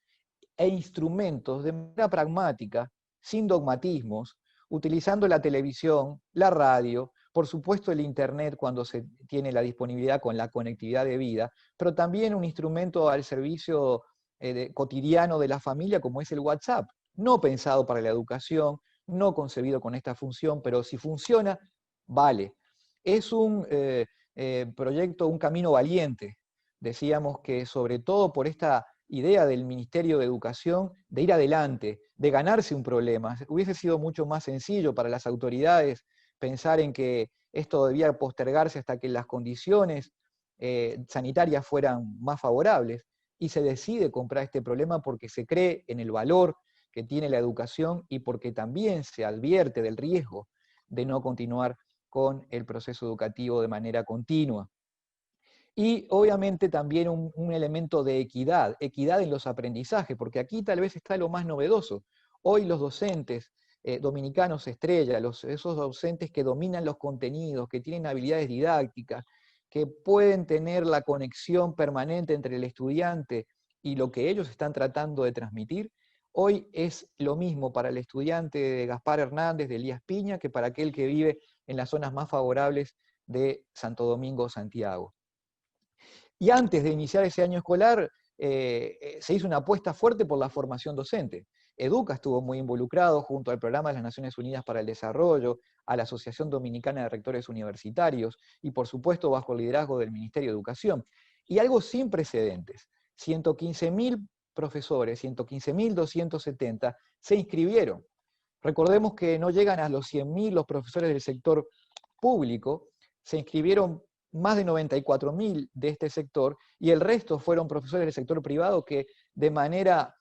e instrumentos de manera pragmática, sin dogmatismos, utilizando la televisión, la radio, por supuesto el internet cuando se tiene la disponibilidad con la conectividad debida, pero también un instrumento al servicio cotidiano de la familia como es el WhatsApp, no pensado para la educación, no concebido con esta función, pero si funciona, vale. Es un proyecto, un camino valiente. Decíamos que sobre todo por esta idea del Ministerio de Educación de ir adelante, de ganarse un problema. Hubiese sido mucho más sencillo para las autoridades pensar en que esto debía postergarse hasta que las condiciones sanitarias fueran más favorables, y se decide comprar este problema porque se cree en el valor que tiene la educación y porque también se advierte del riesgo de no continuar con el proceso educativo de manera continua. Y obviamente también un elemento de equidad en los aprendizajes, porque aquí tal vez está lo más novedoso. Hoy los docentes dominicanos estrella, esos docentes que dominan los contenidos, que tienen habilidades didácticas, que pueden tener la conexión permanente entre el estudiante y lo que ellos están tratando de transmitir, hoy es lo mismo para el estudiante de Gaspar Hernández, de Elías Piña, que para aquel que vive en las zonas más favorables de Santo Domingo o Santiago. Y antes de iniciar ese año escolar, se hizo una apuesta fuerte por la formación docente. Educa estuvo muy involucrado junto al Programa de las Naciones Unidas para el Desarrollo, a la Asociación Dominicana de Rectores Universitarios y por supuesto bajo el liderazgo del Ministerio de Educación. Y algo sin precedentes, 115.000 profesores, 115.270 se inscribieron. Recordemos que no llegan a los 100.000 los profesores del sector público, se inscribieron más de 94.000 de este sector, y el resto fueron profesores del sector privado que de manera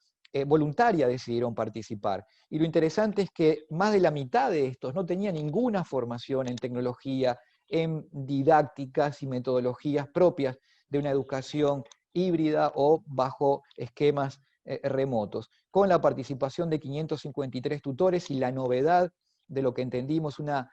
voluntaria decidieron participar. Y lo interesante es que más de la mitad de estos no tenían ninguna formación en tecnología, en didácticas y metodologías propias de una educación híbrida o bajo esquemas remotos, con la participación de 553 tutores y la novedad de lo que entendimos una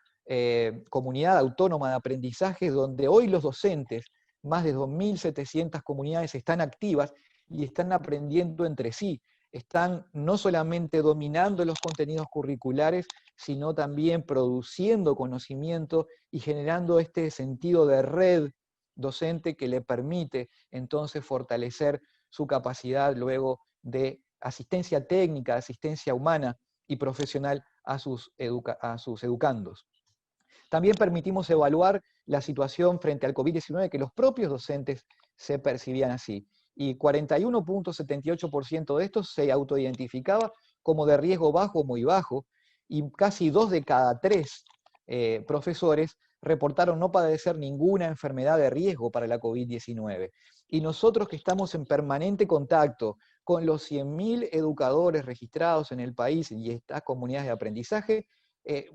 comunidad autónoma de aprendizaje, donde hoy los docentes, más de 2.700 comunidades están activas y están aprendiendo entre sí. están no solamente dominando los contenidos curriculares, sino también produciendo conocimiento y generando este sentido de red docente que le permite entonces fortalecer su capacidad luego de asistencia técnica, asistencia humana y profesional a sus educandos. También permitimos evaluar la situación frente al COVID-19 que los propios docentes se percibían así. Y 41.78% de estos se autoidentificaba como de riesgo bajo o muy bajo, y casi 2 de cada 3 profesores reportaron no padecer ninguna enfermedad de riesgo para la COVID-19. Y nosotros que estamos en permanente contacto con los 100.000 educadores registrados en el país y estas comunidades de aprendizaje,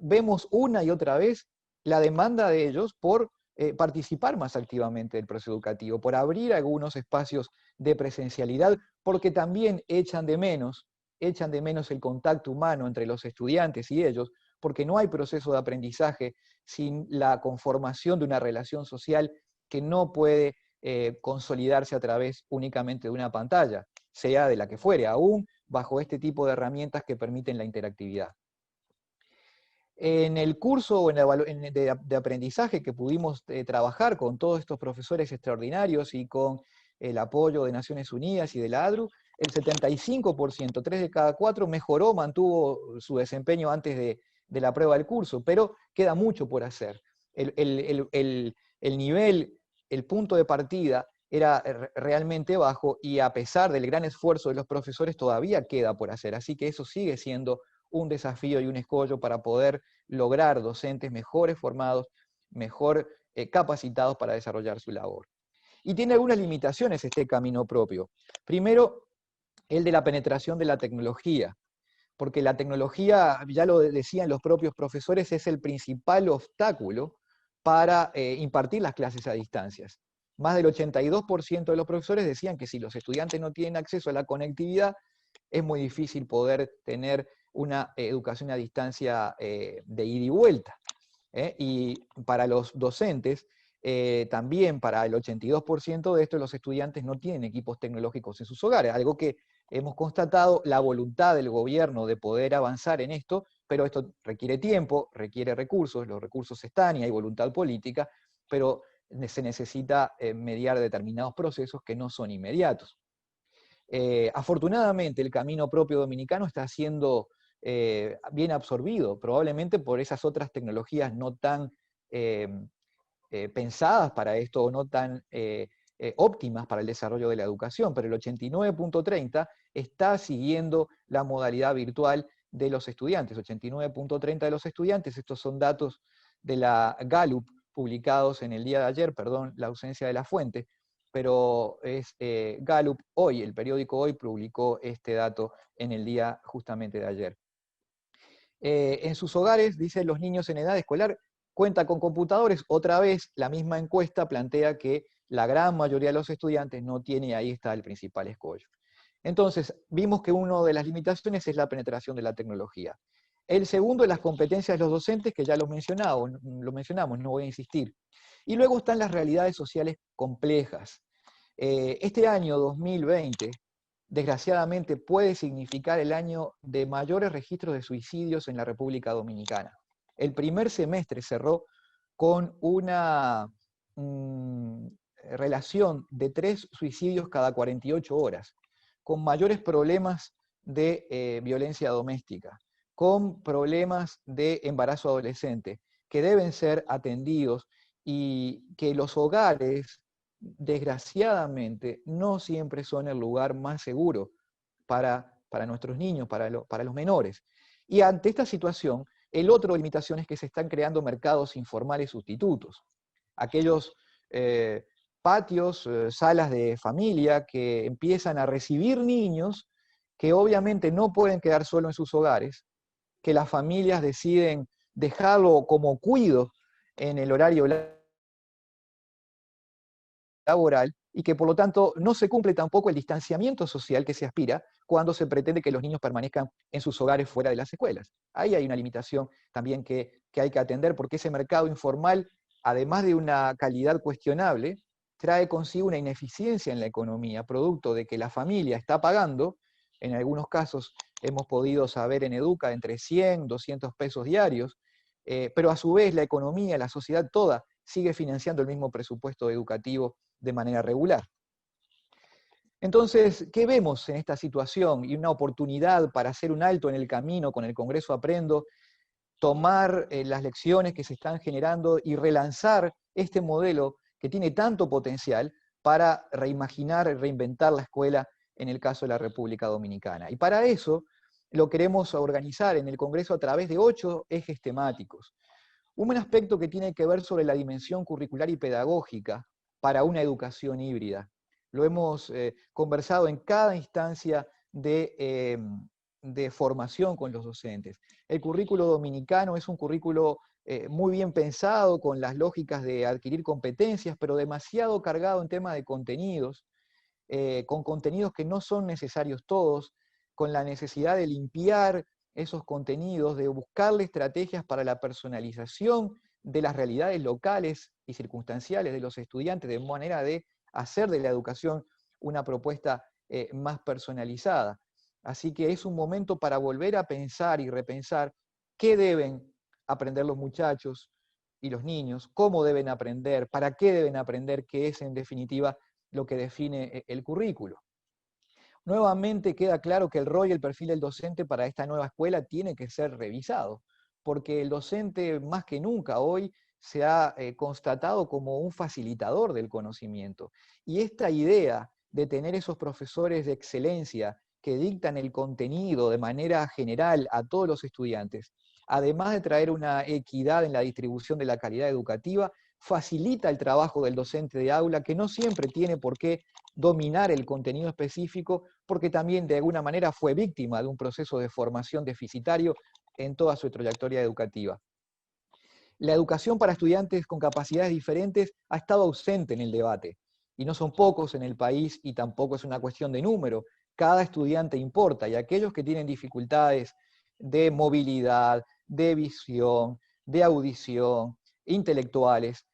vemos una y otra vez la demanda de ellos por participar más activamente del proceso educativo, por abrir algunos espacios de presencialidad, porque también echan de menos el contacto humano entre los estudiantes y ellos, porque no hay proceso de aprendizaje sin la conformación de una relación social que no puede consolidarse a través únicamente de una pantalla, sea de la que fuere, aún bajo este tipo de herramientas que permiten la interactividad. En el curso de aprendizaje que pudimos trabajar con todos estos profesores extraordinarios y con el apoyo de Naciones Unidas y de la ADRU, el 75%, 3 de cada 4, mejoró, mantuvo su desempeño antes de la prueba del curso, pero queda mucho por hacer. El nivel, el punto de partida era realmente bajo, y a pesar del gran esfuerzo de los profesores todavía queda por hacer, así que eso sigue siendo un desafío y un escollo para poder lograr docentes mejores formados, mejor capacitados para desarrollar su labor. Y tiene algunas limitaciones este camino propio. Primero, el de la penetración de la tecnología, porque la tecnología, ya lo decían los propios profesores, es el principal obstáculo para impartir las clases a distancias. Más del 82% de los profesores decían que si los estudiantes no tienen acceso a la conectividad, es muy difícil poder tener una educación a distancia de ida y vuelta. Y para los docentes, también para el 82% de estos, los estudiantes no tienen equipos tecnológicos en sus hogares, algo que hemos constatado la voluntad del gobierno de poder avanzar en esto, pero esto requiere tiempo, requiere recursos, los recursos están y hay voluntad política, pero se necesita mediar determinados procesos que no son inmediatos. Afortunadamente el camino propio dominicano está siendo bien absorbido, probablemente por esas otras tecnologías no tan pensadas para esto, o no tan óptimas para el desarrollo de la educación, pero el 89.30 está siguiendo la modalidad virtual de los estudiantes, 89.30 de los estudiantes, estos son datos de la Gallup publicados en el día de ayer, perdón la ausencia de la fuente, pero es Gallup Hoy, el periódico Hoy publicó este dato en el día justamente de ayer. En sus hogares, dicen, los niños en edad escolar cuentan con computadores. Otra vez, la misma encuesta plantea que la gran mayoría de los estudiantes no tiene, y ahí está el principal escollo. Entonces, vimos que una de las limitaciones es la penetración de la tecnología. El segundo es las competencias de los docentes, que ya lo mencionamos, no voy a insistir. Y luego están las realidades sociales complejas. Este año 2020, desgraciadamente, puede significar el año de mayores registros de suicidios en la República Dominicana. El primer semestre cerró con una relación de 3 suicidios cada 48 horas, con mayores problemas de violencia doméstica, con problemas de embarazo adolescente, que deben ser atendidos, y que los hogares, desgraciadamente, no siempre son el lugar más seguro para nuestros niños, para los menores. Y ante esta situación, el otro limitación es que se están creando mercados informales sustitutos. Aquellos patios, salas de familia que empiezan a recibir niños que obviamente no pueden quedar solo en sus hogares, que las familias deciden dejarlo como cuido en el horario laboral, y que por lo tanto no se cumple tampoco el distanciamiento social que se aspira cuando se pretende que los niños permanezcan en sus hogares fuera de las escuelas. Ahí hay una limitación también que hay que atender, porque ese mercado informal, además de una calidad cuestionable, trae consigo una ineficiencia en la economía, producto de que la familia está pagando, En algunos casos hemos podido saber en Educa entre 100, 200 pesos diarios, pero a su vez la economía, la sociedad toda, sigue financiando el mismo presupuesto educativo de manera regular. Entonces, ¿qué vemos en esta situación? Y una oportunidad para hacer un alto en el camino con el Congreso Aprendo, tomar las lecciones que se están generando y relanzar este modelo que tiene tanto potencial para reimaginar y reinventar la escuela en el caso de la República Dominicana. Y para eso lo queremos organizar en el Congreso a través de 8 ejes temáticos. Un aspecto que tiene que ver sobre la dimensión curricular y pedagógica para una educación híbrida. Lo hemos conversado en cada instancia de formación con los docentes. El currículo dominicano es un currículo muy bien pensado, con las lógicas de adquirir competencias, pero demasiado cargado en tema de contenidos, con contenidos que no son necesarios todos, con la necesidad de limpiar esos contenidos, de buscarle estrategias para la personalización de las realidades locales y circunstanciales de los estudiantes, de manera de hacer de la educación una propuesta más personalizada. Así que es un momento para volver a pensar y repensar qué deben aprender los muchachos y los niños, cómo deben aprender, para qué deben aprender, que es en definitiva lo que define el currículo. Nuevamente queda claro que el rol y el perfil del docente para esta nueva escuela tiene que ser revisado, porque el docente más que nunca hoy se ha constatado como un facilitador del conocimiento. Y esta idea de tener esos profesores de excelencia que dictan el contenido de manera general a todos los estudiantes, además de traer una equidad en la distribución de la calidad educativa, facilita el trabajo del docente de aula, que no siempre tiene por qué dominar el contenido específico, porque también de alguna manera fue víctima de un proceso de formación deficitario en toda su trayectoria educativa. La educación para estudiantes con capacidades diferentes ha estado ausente en el debate, y no son pocos en el país, y tampoco es una cuestión de número. Cada estudiante importa, y aquellos que tienen dificultades de movilidad, de visión, de audición, intelectuales,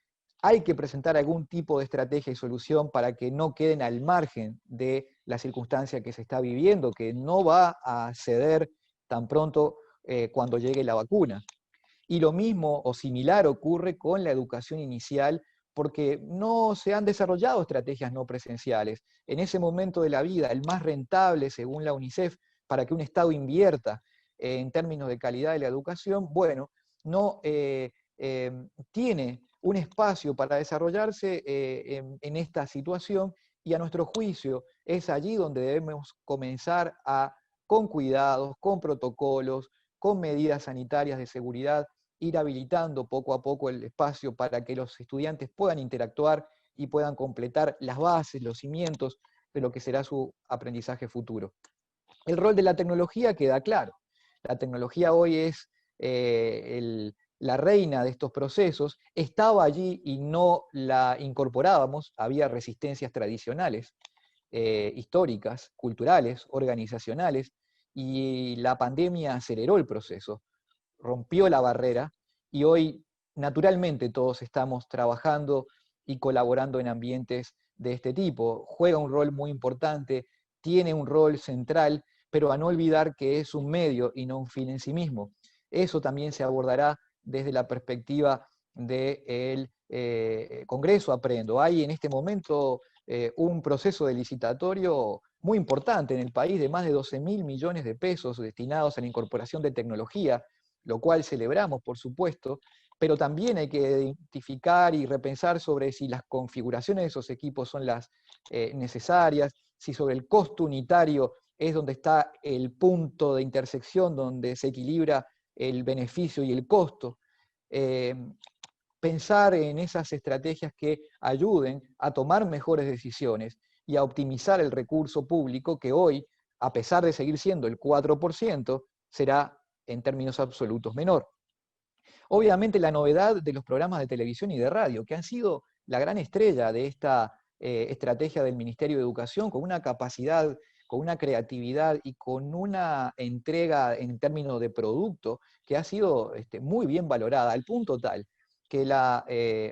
hay que presentar algún tipo de estrategia y solución para que no queden al margen de la circunstancia que se está viviendo, que no va a ceder tan pronto cuando llegue la vacuna. Y lo mismo o similar ocurre con la educación inicial, porque no se han desarrollado estrategias no presenciales. En ese momento de la vida, el más rentable, según la UNICEF, para que un Estado invierta en términos de calidad de la educación, bueno, no tiene un espacio para desarrollarse en esta situación, y a nuestro juicio es allí donde debemos comenzar con cuidados, con protocolos, con medidas sanitarias de seguridad, ir habilitando poco a poco el espacio para que los estudiantes puedan interactuar y puedan completar las bases, los cimientos de lo que será su aprendizaje futuro. El rol de la tecnología queda claro. La tecnología hoy es la reina de estos procesos, estaba allí y no la incorporábamos, había resistencias tradicionales, históricas, culturales, organizacionales, y la pandemia aceleró el proceso, rompió la barrera, y hoy naturalmente todos estamos trabajando y colaborando en ambientes de este tipo. Juega un rol muy importante, tiene un rol central, pero a no olvidar que es un medio y no un fin en sí mismo. Eso también se abordará desde la perspectiva del Congreso Aprendo. Hay en este momento un proceso de licitatorio muy importante en el país, de más de 12.000 millones de pesos destinados a la incorporación de tecnología, lo cual celebramos, por supuesto, pero también hay que identificar y repensar sobre si las configuraciones de esos equipos son las necesarias, si sobre el costo unitario es donde está el punto de intersección, donde se equilibra el beneficio y el costo. Pensar en esas estrategias que ayuden a tomar mejores decisiones y a optimizar el recurso público, que hoy, a pesar de seguir siendo el 4%, será en términos absolutos menor. Obviamente la novedad de los programas de televisión y de radio, que han sido la gran estrella de esta estrategia del Ministerio de Educación, con una capacidad, con una creatividad y con una entrega en términos de producto que ha sido muy bien valorada, al punto tal que la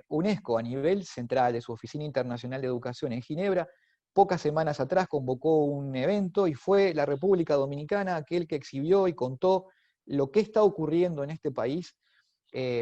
UNESCO, a nivel central de su Oficina Internacional de Educación en Ginebra, pocas semanas atrás convocó un evento y fue la República Dominicana aquel que exhibió y contó lo que está ocurriendo en este país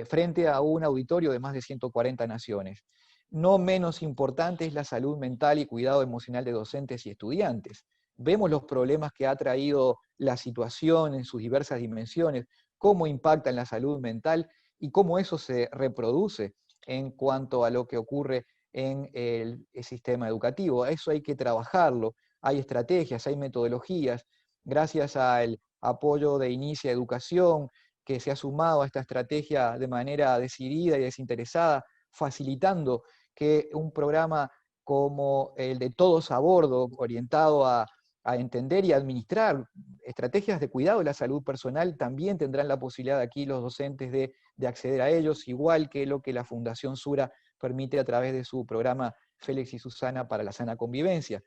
frente a un auditorio de más de 140 naciones. No menos importante es la salud mental y cuidado emocional de docentes y estudiantes. Vemos los problemas que ha traído la situación en sus diversas dimensiones, cómo impacta en la salud mental y cómo eso se reproduce en cuanto a lo que ocurre en el sistema educativo. Eso hay que trabajarlo, hay estrategias, hay metodologías. Gracias al apoyo de Inicia Educación, que se ha sumado a esta estrategia de manera decidida y desinteresada, facilitando que un programa como el de Todos a Bordo, orientado a entender y administrar estrategias de cuidado de la salud personal, también tendrán la posibilidad aquí los docentes de acceder a ellos, igual que lo que la Fundación Sura permite a través de su programa Félix y Susana para la sana convivencia.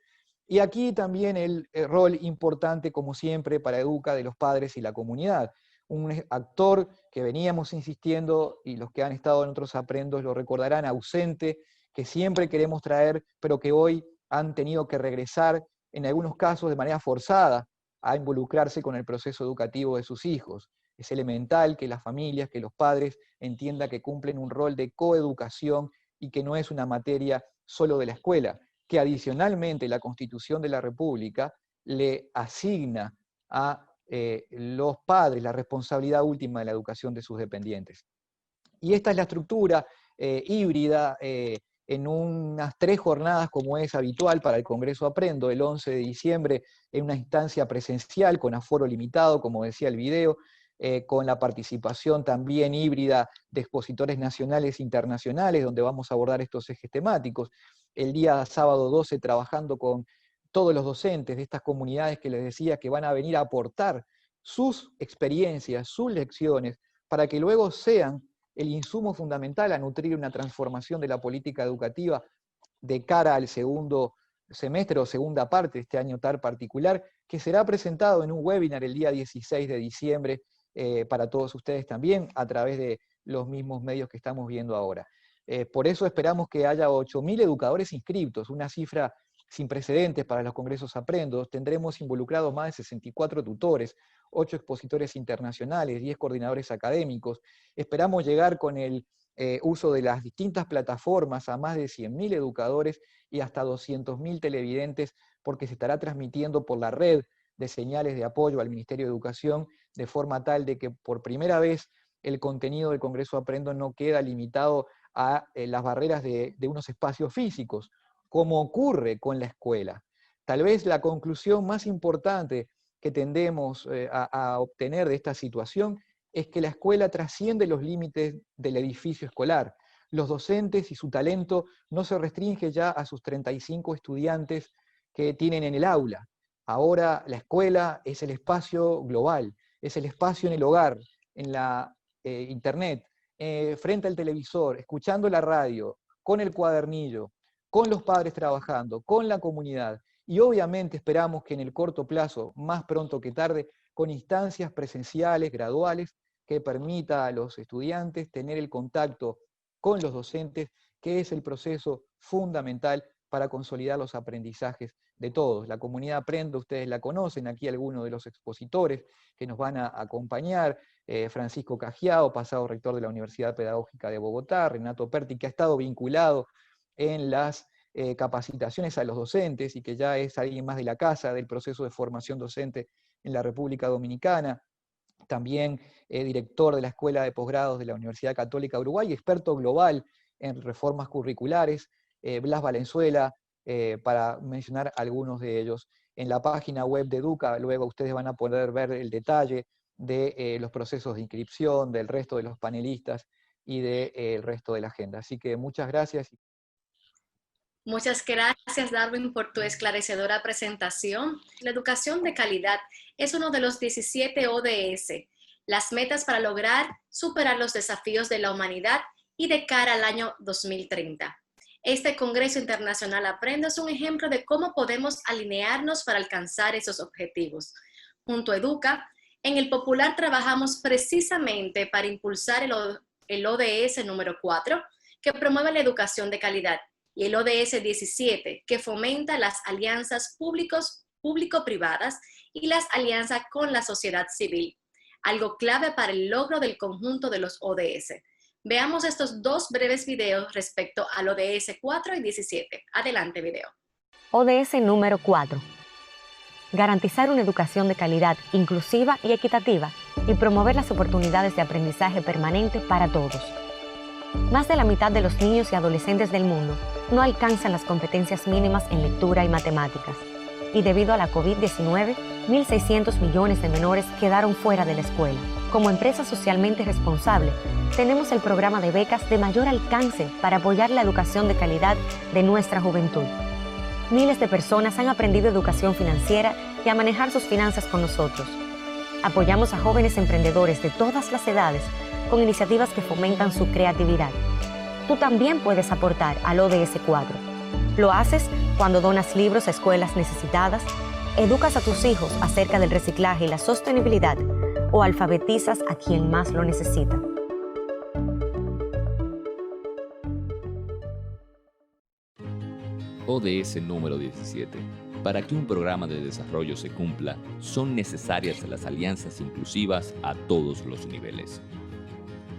Y aquí también el rol importante, como siempre, para Educa de los padres y la comunidad. Un actor que veníamos insistiendo, y los que han estado en otros aprendos lo recordarán, ausente, que siempre queremos traer, pero que hoy han tenido que regresar, en algunos casos de manera forzada, a involucrarse con el proceso educativo de sus hijos. Es elemental que las familias, que los padres entiendan que cumplen un rol de coeducación y que no es una materia solo de la escuela, que adicionalmente la Constitución de la República le asigna a los padres la responsabilidad última de la educación de sus dependientes. Y esta es la estructura híbrida en unas 3 jornadas como es habitual para el Congreso Aprendo, el 11 de diciembre en una instancia presencial con aforo limitado, como decía el video, con la participación también híbrida de expositores nacionales e internacionales, donde vamos a abordar estos ejes temáticos. El día sábado 12 trabajando con todos los docentes de estas comunidades que les decía que van a venir a aportar sus experiencias, sus lecciones, para que luego sean el insumo fundamental a nutrir una transformación de la política educativa de cara al segundo semestre o segunda parte de este año tan particular, que será presentado en un webinar el día 16 de diciembre para todos ustedes también, a través de los mismos medios que estamos viendo ahora. Por eso esperamos que haya 8.000 educadores inscriptos, una cifra sin precedentes para los congresos Aprendo. Tendremos involucrados más de 64 tutores, 8 expositores internacionales, 10 coordinadores académicos. Esperamos llegar con el uso de las distintas plataformas a más de 100.000 educadores y hasta 200.000 televidentes, porque se estará transmitiendo por la red de señales de apoyo al Ministerio de Educación, de forma tal de que por primera vez el contenido del Congreso Aprendo no queda limitado a las barreras de unos espacios físicos, como ocurre con la escuela. Tal vez la conclusión más importante que tendemos a obtener de esta situación es que la escuela trasciende los límites del edificio escolar. Los docentes y su talento no se restringe ya a sus 35 estudiantes que tienen en el aula. Ahora la escuela es el espacio global, es el espacio en el hogar, en la internet, frente al televisor, escuchando la radio, con el cuadernillo, con los padres trabajando, con la comunidad. Y obviamente esperamos que en el corto plazo, más pronto que tarde, con instancias presenciales, graduales, que permita a los estudiantes tener el contacto con los docentes, que es el proceso fundamental para consolidar los aprendizajes de todos. La comunidad Aprendo, ustedes la conocen, aquí algunos de los expositores que nos van a acompañar, Francisco Cajiao, pasado rector de la Universidad Pedagógica de Bogotá, Renato Perti, que ha estado vinculado en las capacitaciones a los docentes y que ya es alguien más de la casa del proceso de formación docente en la República Dominicana, también director de la Escuela de Posgrados de la Universidad Católica de Uruguay, experto global en reformas curriculares, Blas Valenzuela, para mencionar algunos de ellos. En la página web de Educa, luego ustedes van a poder ver el detalle de los procesos de inscripción, del resto de los panelistas y del resto de la agenda. Así que muchas gracias. Muchas gracias, Darwin, por tu esclarecedora presentación. La educación de calidad es uno de los 17 ODS, las metas para lograr superar los desafíos de la humanidad y de cara al año 2030. Este Congreso Internacional Aprendo es un ejemplo de cómo podemos alinearnos para alcanzar esos objetivos. Junto a Educa, en el Popular trabajamos precisamente para impulsar el ODS número 4, que promueve la educación de calidad, y el ODS 17, que fomenta las alianzas público-privadas y las alianzas con la sociedad civil, algo clave para el logro del conjunto de los ODS. Veamos estos dos breves videos respecto al ODS 4 y 17. Adelante, video. ODS número 4. Garantizar una educación de calidad, inclusiva y equitativa, y promover las oportunidades de aprendizaje permanente para todos. Más de la mitad de los niños y adolescentes del mundo no alcanzan las competencias mínimas en lectura y matemáticas. Y debido a la COVID-19, 1.600 millones de menores quedaron fuera de la escuela. Como empresa socialmente responsable, tenemos el programa de becas de mayor alcance para apoyar la educación de calidad de nuestra juventud. Miles de personas han aprendido educación financiera y a manejar sus finanzas con nosotros. Apoyamos a jóvenes emprendedores de todas las edades con iniciativas que fomentan su creatividad. Tú también puedes aportar al ODS 4. Lo haces cuando donas libros a escuelas necesitadas, educas a tus hijos acerca del reciclaje y la sostenibilidad, o alfabetizas a quien más lo necesita. ODS número 17. Para que un programa de desarrollo se cumpla, son necesarias las alianzas inclusivas a todos los niveles.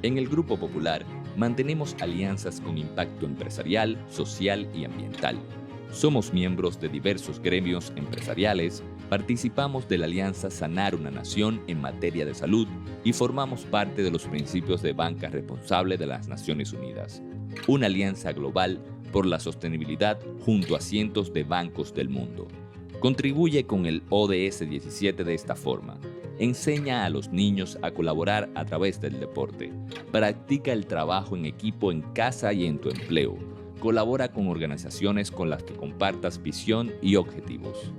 En el Grupo Popular, mantenemos alianzas con impacto empresarial, social y ambiental. Somos miembros de diversos gremios empresariales, participamos de la alianza Sanar una Nación en materia de salud y formamos parte de los principios de banca responsable de las Naciones Unidas, una alianza global por la sostenibilidad junto a cientos de bancos del mundo. Contribuye con el ODS 17 de esta forma. Enseña a los niños a colaborar a través del deporte. Practica el trabajo en equipo en casa y en tu empleo. Colabora con organizaciones con las que compartas visión y objetivos.